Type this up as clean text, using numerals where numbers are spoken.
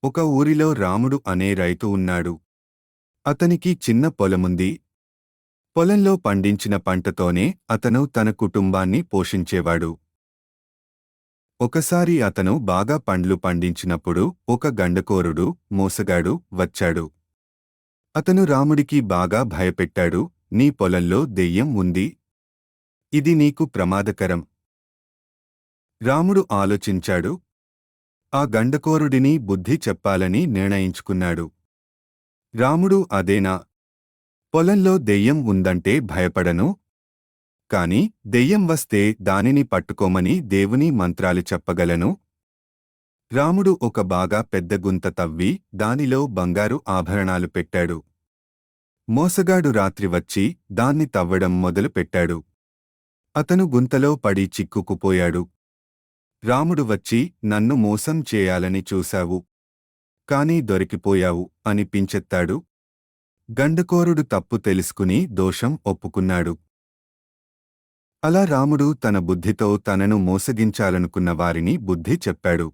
ఒక ఊరిలో రాముడు అనే రైతు ఉన్నాడు. అతనికి చిన్న పొలముంది. పొలంలో పండించిన పంటతోనే అతను తన కుటుంబాన్ని పోషించేవాడు. ఒకసారి అతను బాగా పండ్లు పండించినప్పుడు ఒక గండకోరుడు, మోసగాడు వచ్చాడు. అతను రాముడికి బాగా భయపెట్టాడు. నీ పొలంలో దెయ్యం ఉంది. ఇది నీకు ప్రమాదకరం. రాముడు ఆలోచించాడు. ఆ గండకోరుడిని బుద్ధి చెప్పాలని నిర్ణయించుకున్నాడు. రాముడు అదేనా? పొలంలో దెయ్యం ఉందంటే భయపడను. కాని దెయ్యం వస్తే దానిని పట్టుకోమని దేవుని మంత్రాలు చెప్పగలను. రాముడు ఒక బాగా పెద్ద గుంత తవ్వి దానిలో బంగారు ఆభరణాలు పెట్టాడు. మోసగాడు రాత్రి వచ్చి దాన్ని తవ్వడం మొదలుపెట్టాడు. అతను గుంతలో పడి చిక్కుకుపోయాడు. రాముడు వచ్చి నన్ను మోసం చేయాలని చూశావు. కాని దొరికిపోయావు అని పించెత్తాడు. గండకోరుడు తప్పు తెలుసుకుని దోషం ఒప్పుకున్నాడు. అలా రాముడు తన బుద్ధితో తనను మోసగించాలనుకున్న వారిని బుద్ధి చెప్పాడు.